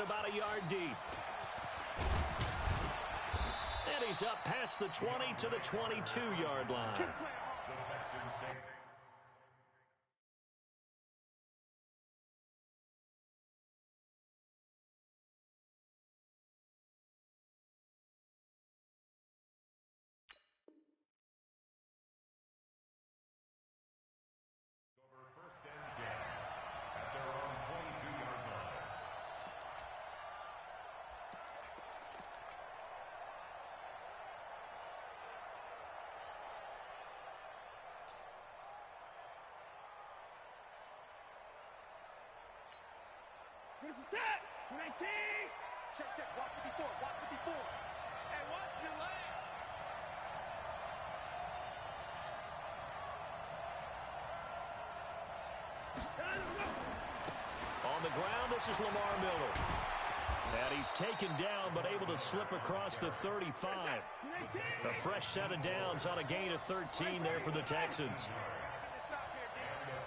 it about a yard deep. And he's up past the 20 to the 22-yard line. Here's the tap! 19! Check, check. Walk 54. Walk 54. Hey, watch your leg. On the ground, this is Lamar Miller. And he's taken down, but able to slip across the 35. A fresh set of downs on a gain of 13 there for the Texans. Stop here,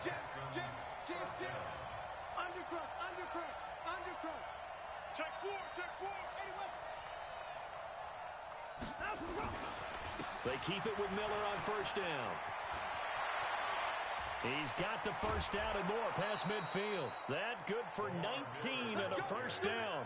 Dan. Jim. Undercrunch. Check four. They keep it with Miller on first down. He's got the first down and more past midfield. That good for 19 and a first down.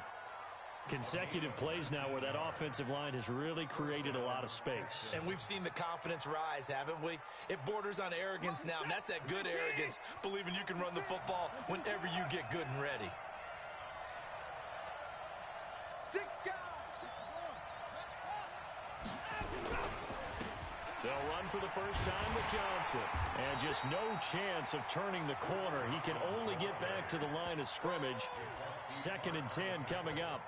Consecutive plays now where that offensive line has really created a lot of space. And we've seen the confidence rise, haven't we? It borders on arrogance now, and that's that good arrogance, believing you can run the football whenever you get good and ready. They'll run for the first time with Johnson. And just no chance of turning the corner. He can only get back to the line of scrimmage. 2nd and 10 coming up.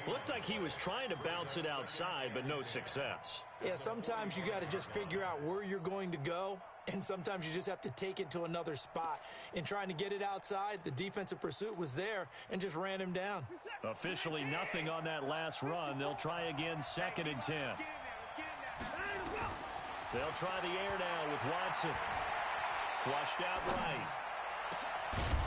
Looked like he was trying to bounce it outside, but no success. Yeah, sometimes you got to just figure out where you're going to go, and sometimes you just have to take it to another spot. In trying to get it outside, the defensive pursuit was there and just ran him down. Officially nothing on that last run. They'll try again 2nd and 10. They'll try the air now with Watson. Flushed out right.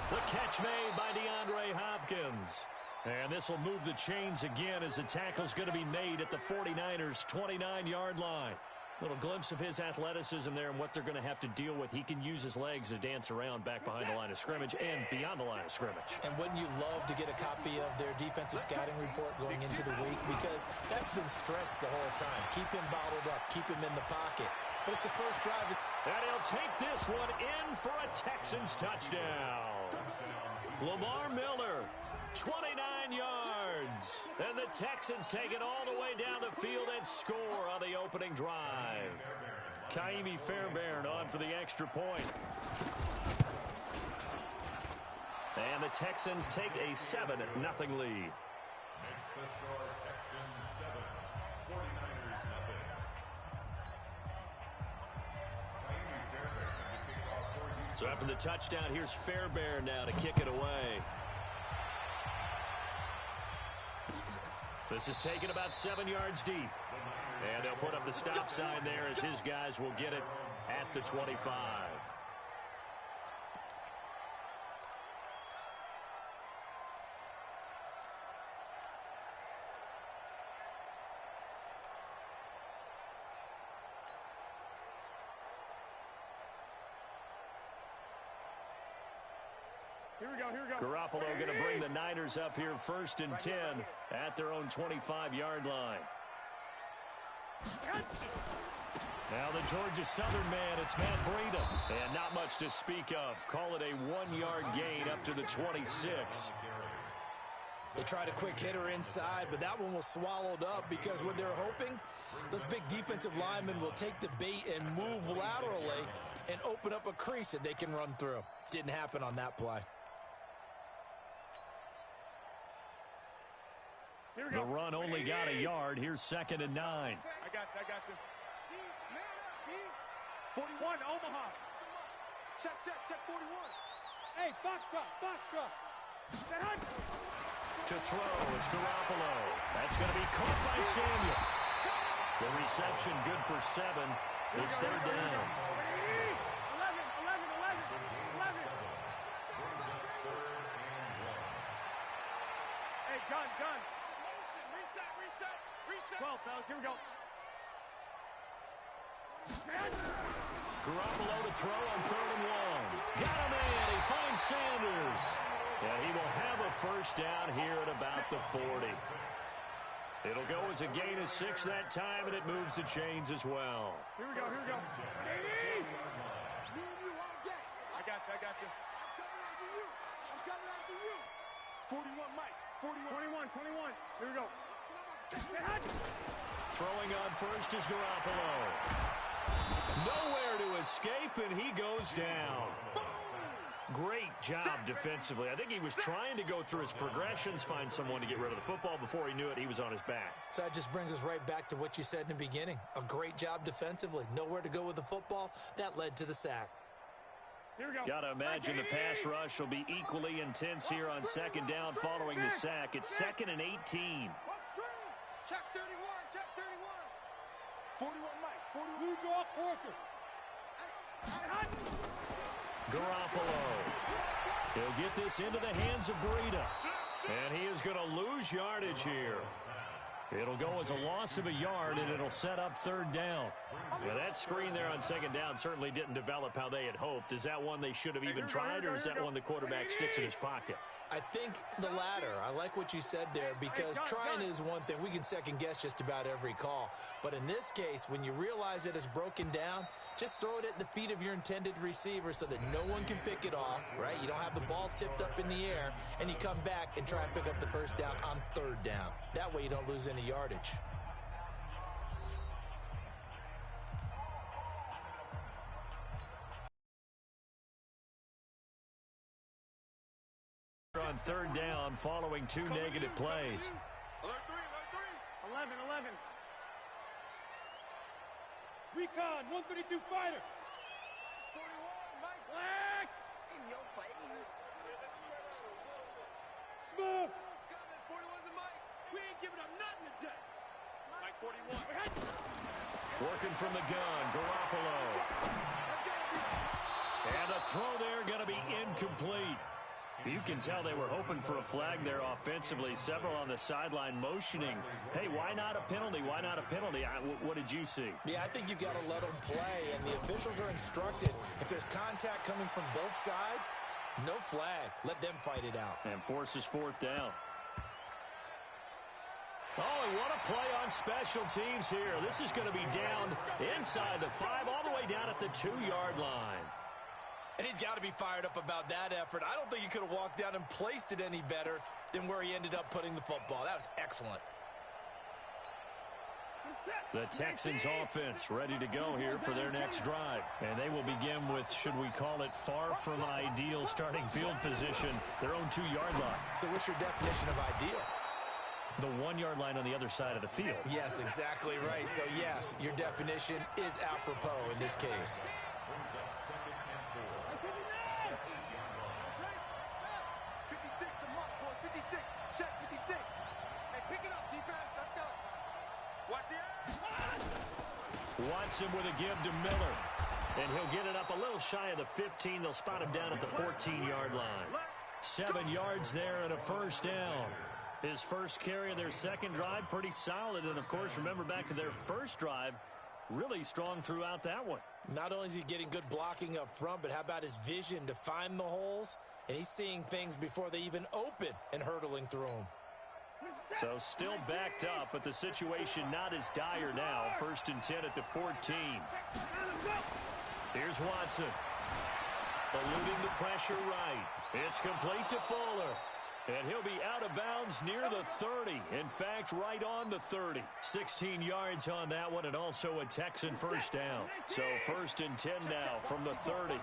The catch made by DeAndre Hopkins. And this will move the chains again as the tackle's going to be made at the 49ers' 29-yard line. Little glimpse of his athleticism there and what they're going to have to deal with. He can use his legs to dance around back behind the line of scrimmage and beyond the line of scrimmage. And wouldn't you love to get a copy of their defensive scouting report going into the week? Because that's been stressed the whole time. Keep him bottled up. Keep him in the pocket. But it's the first drive. And he'll take this one in for a Texans touchdown. Lamar Miller, 29 yards. And the Texans take it all the way down the field and score on the opening drive. Kaimi Fairbairn on for the extra point. And the Texans take a 7-0 lead. Makes the score Texans 7, 49ers nothing. So after the touchdown, here's Fairbairn now to kick it away. This is taken about 7 yards deep. And they'll put up the stop sign there as his guys will get it at the 25. Here we go. Garoppolo going to bring the Niners up here 1st and 10 at their own 25-yard line. Now the Georgia Southern man, it's Matt Breida. And not much to speak of. Call it a 1-yard gain up to the 26. They tried a quick hitter inside, but that one was swallowed up because what they're hoping, those big defensive linemen will take the bait and move laterally and open up a crease that they can run through. Didn't happen on that play. The run only got a yard. Here's 2nd and 9. I got this. 41, Omaha. Check, 41. Hey, Foxtrot. To throw, it's Garoppolo. That's going to be caught by Samuel. The reception good for 7. It's 3rd down. 11. Gun. Reset. 12, fellas. Here we go. Garoppolo to throw on 3rd and 1. Got him in. He finds Sanders. And he will have a first down here at about the 40. It'll go as a gain of 6 that time, and it moves the chains as well. Here we go. Me and you all day. I got you. I'm coming after you. 41, Mike. 41. 21. Here we go. Throwing on first is Garoppolo. Nowhere to escape, and he goes down. Great job defensively. I think he was trying to go through his progressions, find someone to get rid of the football. Before he knew it, he was on his back. So that just brings us right back to what you said in the beginning. A great job defensively. Nowhere to go with the football. That led to the sack. Here we go. Got to imagine the pass rush will be equally intense here on 2nd down following the sack. It's 2nd and 18. Check 31. 41, Mike. 41. You draw quarter. Garoppolo. He'll get this into the hands of Breida. And he is going to lose yardage here. It'll go as a loss of a yard, and it'll set up 3rd down. Well, that screen there on 2nd down certainly didn't develop how they had hoped. Is that one they should have even tried, or is that one the quarterback sticks in his pocket? I think the latter. I like what you said there, because trying is one thing. We can second guess just about every call. But in this case, when you realize it is broken down, just throw it at the feet of your intended receiver so that no one can pick it off, right? You don't have the ball tipped up in the air, and you come back and try and pick up the first down on 3rd down. That way you don't lose any yardage. On 3rd down following 2 negative plays. Alert 3. 11. Recon, 132 fighter. 41, Mike. Black. In your face. Smooth. It's coming. 41's a Mike. We ain't giving up nothing today. Mike 41. Working from the gun, Garoppolo. And the throw there going to be incomplete. You can tell they were hoping for a flag there offensively. Several on the sideline motioning. Hey, why not a penalty? Why not a penalty? What did you see? Yeah, I think you got to let them play, and the officials are instructed. If there's contact coming from both sides, no flag. Let them fight it out. And forces 4th down. Oh, what a play on special teams here. This is going to be down inside the 5, all the way down at the 2-yard line. And he's got to be fired up about that effort. I don't think he could have walked down and placed it any better than where he ended up putting the football. That was excellent. The Texans offense ready to go here for their next drive. And they will begin with, should we call it, far from ideal starting field position, their own 2-yard line. So what's your definition of ideal? The 1-yard line on the other side of the field. Yes, exactly right. So, yes, your definition is apropos in this case. 56. Check 56. Hey, pick it up, defense. Let's go. Watch the air. Watson with a give to Miller. And he'll get it up a little shy of the 15. They'll spot him down at the 14-yard line. 7 yards there and a first down. His first carry of their second drive, pretty solid. And, of course, remember back to their first drive, really strong throughout that one. Not only is he getting good blocking up front, but how about his vision to find the holes? And he's seeing things before they even open and hurdling through them. So still backed up, but the situation not as dire now. 1st and 10 at the 14. Here's Watson. Eluding the pressure right. It's complete to Fuller. And he'll be out of bounds near the 30. In fact, right on the 30. 16 yards on that one, and also a Texan first down. So 1st and 10 now from the 30.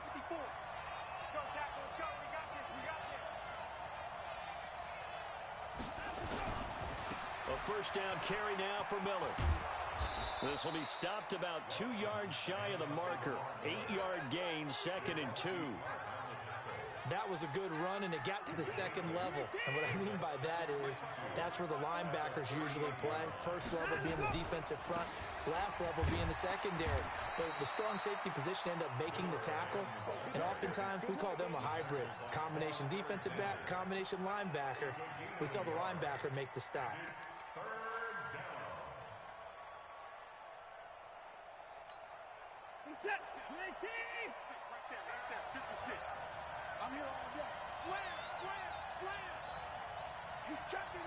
A first down carry now for Miller. This will be stopped about 2 yards shy of the marker. 8-yard gain, 2nd and 2. That was a good run, and it got to the second level. And what I mean by that is that's where the linebackers usually play. First level being the defensive front, last level being the secondary. But the strong safety position ended up making the tackle, and oftentimes we call them a hybrid. Combination defensive back, combination linebacker. We saw the linebacker make the stop. Set. 19. Right there. 56. I'm here all day. Slam. He's checking.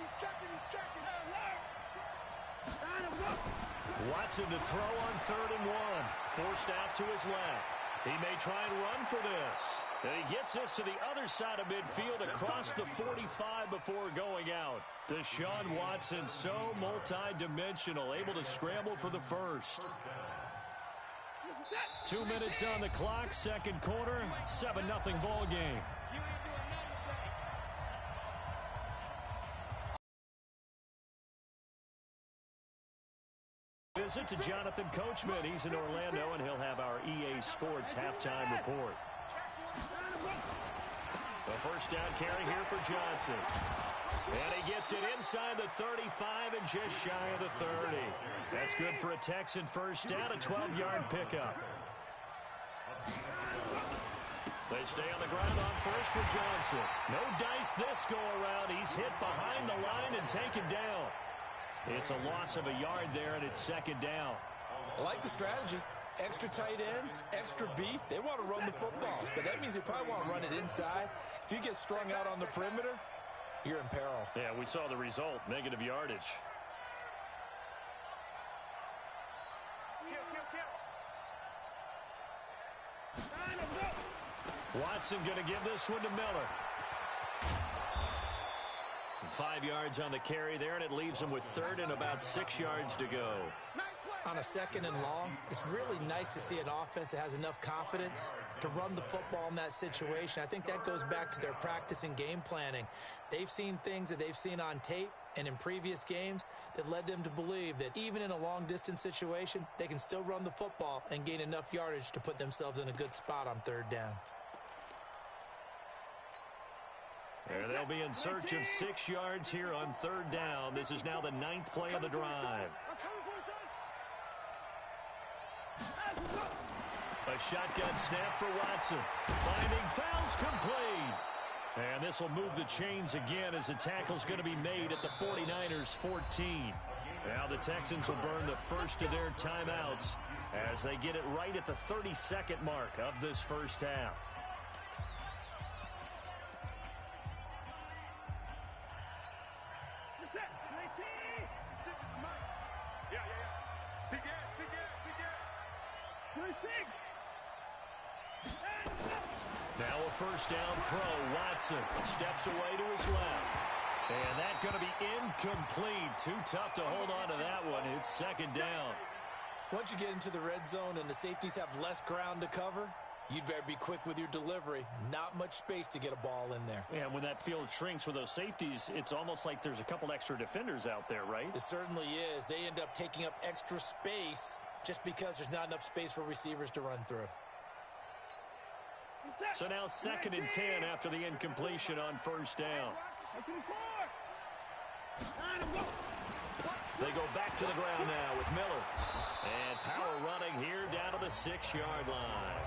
Watson to throw on 3rd and 1. Forced out to his left. He may try and run for this. And he gets this to the other side of midfield across the 45 before going out. Deshaun Watson, so multi-dimensional, able to scramble for the first. 2 minutes on the clock, second quarter, 7-0 ball game. Visit to Jonathan Coachman. He's in Orlando, and he'll have our EA Sports halftime report. The first down carry here for Johnson. And he gets it inside the 35 and just shy of the 30. That's good for a Texan first down, a 12-yard pickup. They stay on the ground on first for Johnson. No dice this go-around. He's hit behind the line and taken down. It's a loss of a yard there, and it's second down. I like the strategy. Extra tight ends, extra beef. They want to run the football, but that means they probably want to run it inside. If you get strung out on the perimeter, you're in peril. Yeah, we saw the result, negative yardage. Watson going to give this one to Miller. 5 yards on the carry there, and it leaves him with 3rd and about 6 yards to go. On a 2nd and long, it's really nice to see an offense that has enough confidence to run the football in that situation. I think that goes back to their practice and game planning. They've seen things that they've seen on tape and in previous games that led them to believe that even in a long-distance situation, they can still run the football and gain enough yardage to put themselves in a good spot on 3rd down. And they'll be in search of 6 yards here on 3rd down. This is now the 9th play of the drive. A shotgun snap for Watson. Finding fouls complete. And this will move the chains again as the tackle's going to be made at the 49ers 14. Now the Texans will burn the first of their timeouts as they get it right at the 32nd mark of this first half. Now a first down throw. Watson steps away to his left. And that's going to be incomplete. Too tough to hold on to that one. It's second down. Once you get into the red zone and the safeties have less ground to cover, you'd better be quick with your delivery. Not much space to get a ball in there. Yeah, when that field shrinks with those safeties, it's almost like there's a couple extra defenders out there, right? It certainly is. They end up taking up extra space just because there's not enough space for receivers to run through. So now 2nd and 10 after the incompletion on first down. They go back to the ground now with Miller. And power running here down to the 6-yard line.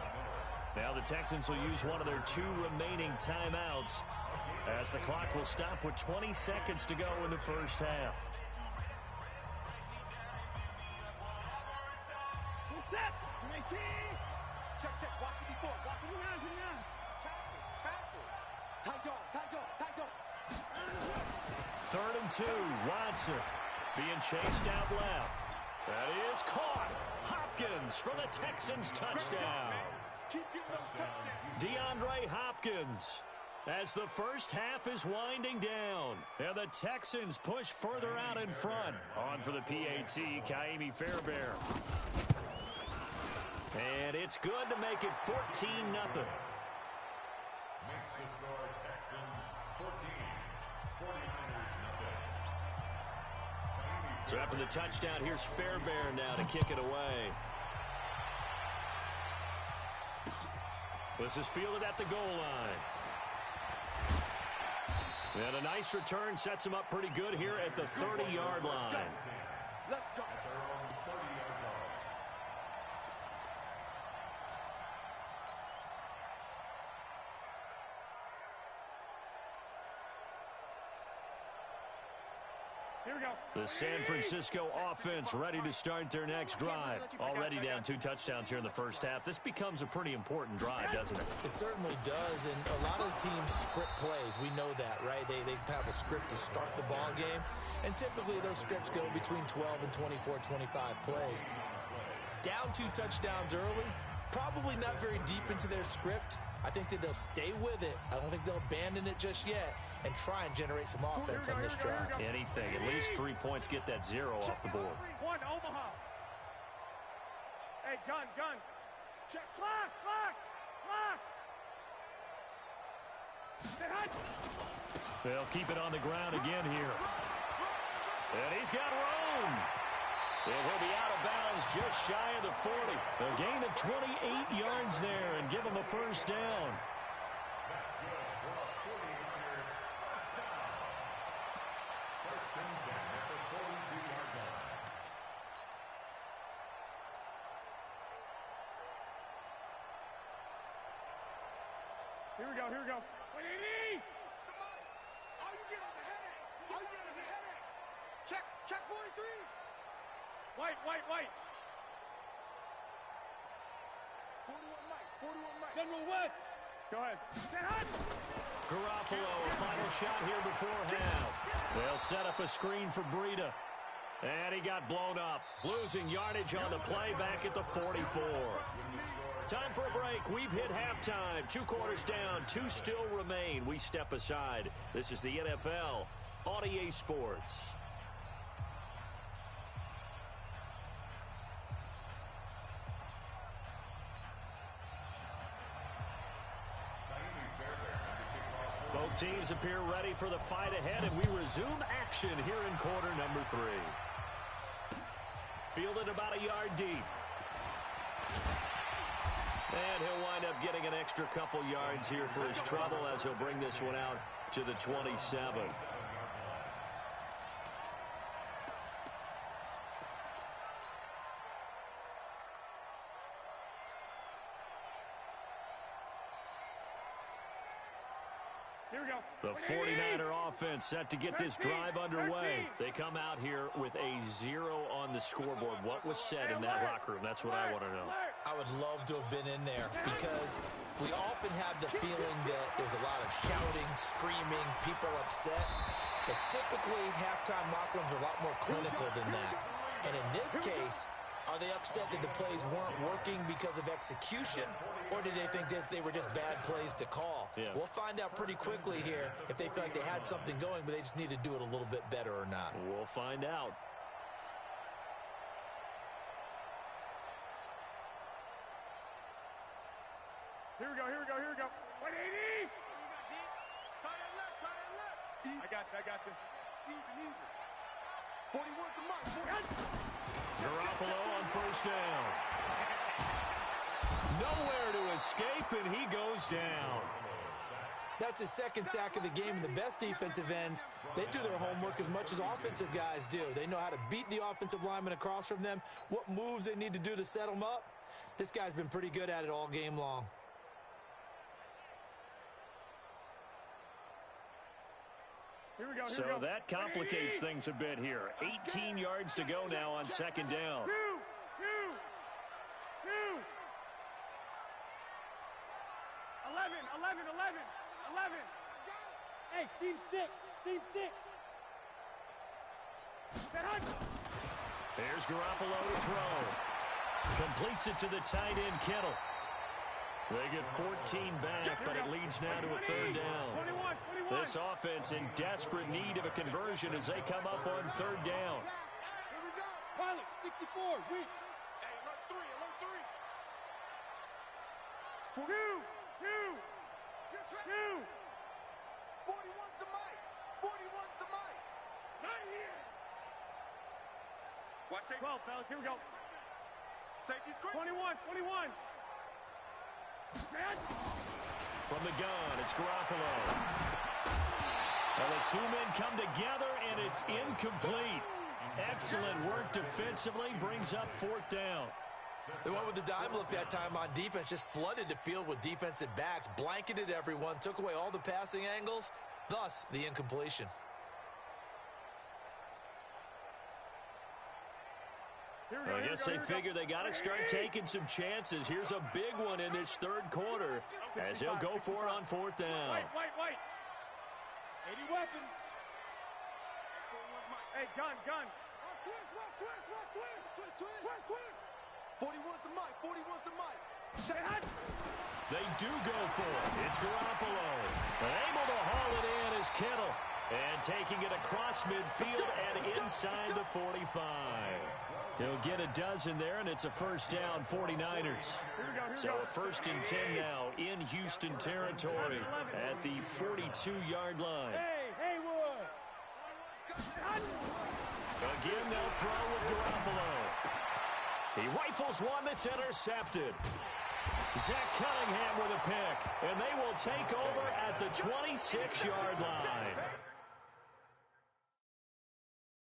Now the Texans will use one of their 2 remaining timeouts as the clock will stop with 20 seconds to go in the first half. Check. Watch it before. Watch it now. Tackle. Tight dog. 3rd and 2. Watson being chased out left. That is caught. Hopkins for the Texans touchdown. Keep getting those touchdowns. DeAndre Hopkins as the first half is winding down. And the Texans push further out in front. On for the PAT, Kaimi Fairbairn. And it's good to make it 14-0. Makes the score Texans 14, 49ers nothing. So after the touchdown, here's Fairbairn now to kick it away. This is fielded at the goal line. And a nice return sets him up pretty good here at the 30-yard line. Let's go. At their own 30-yard line. Here we go. The San Francisco offense ready to start their next drive. Already down 2 touchdowns here in the first half. This becomes a pretty important drive, doesn't it? It certainly does, and a lot of the teams script plays. We know that, right? They have a script to start the ball game, and typically those scripts go between 12 and 24, 25 plays. Down 2 touchdowns early, probably not very deep into their script. I think that they'll stay with it. I don't think they'll abandon it just yet and try and generate some offense on this drive. Anything. At least 3 points, get that 0 off the board. One, Omaha. Hey, gun. Check. Clock. They'll keep it on the ground again here. And he's got room. And he'll be out of bounds just shy of the 40. A gain of 28 yards there and give him a first down. That's good for a 40-yarder first down. First and 10 at the 42-yard line. Here we go. 180. All you get is a headache. Check 43. White. 41 Mike. General West. Go ahead. Garoppolo, a final shot here before half. They'll set up a screen for Breida. And he got blown up. Losing yardage on the play back at the 44. Time for a break. We've hit halftime. 2 quarters down. 2 still remain. We step aside. This is the NFL on EA Sports. Both teams appear ready for the fight ahead, and we resume action here in quarter number 3. Fielded about a yard deep. And he'll wind up getting an extra couple yards here for his trouble as he'll bring this one out to the 27. The 49er offense set to get this drive underway. They come out here with a 0 on the scoreboard. What was said in that locker room? That's what I want to know. I would love to have been in there because we often have the feeling that there's a lot of shouting, screaming, people upset. But typically, halftime locker rooms are a lot more clinical than that. And in this case, are they upset that the plays weren't working because of execution, or did they think they were just bad plays to call? Yeah. We'll find out pretty quickly here if they feel like they had something going, but they just need to do it a little bit better or not. We'll find out. Here we go. 180. Tie that left. I got this. Even. 41 to Mike. Garoppolo on first down. Nowhere to escape, and he goes down. That's his second sack of the game, and the best defensive ends, they do their homework as much as offensive guys do. They know how to beat the offensive lineman across from them, what moves they need to do to set them up. This guy's been pretty good at it all game long. Here we go. So that complicates things a bit here. 18 yards to go now on second down. 2. 11. Hey, seam 6. Here's Garoppolo to throw. Completes it to the tight end, Kittle. They get 14 back, but it leads now to a third down. 21. This offense in desperate need of a conversion as they come up on third down. Pilot, 64, weak. Hey, alert 3. 2. 41's the mic. Not here. Watch safety. 12, fellas, here we go. Safety's quick. 21. From the gun, it's Garoppolo. Well, the two men come together, and it's incomplete. Excellent work defensively, brings up fourth down. They went with the dime look that time on defense, just flooded the field with defensive backs, blanketed everyone, took away all the passing angles, thus the incompletion. I guess they figure they got to start taking some chances. Here's a big one in this third quarter as he'll go for it on fourth down. White. 80 weapons. Hey, gun. Twist. 41's the mic. They do go for it. It's Garoppolo. Able to haul it in is Kittle. And taking it across midfield and inside the 45. He'll get a dozen there, and it's a first down, 49ers. So a first and 10 now in Houston territory at the 42-yard line. Hey, Haywood. Again, they'll throw with Garoppolo. He rifles one that's intercepted. Zach Cunningham with a pick, and they will take over at the 26-yard line.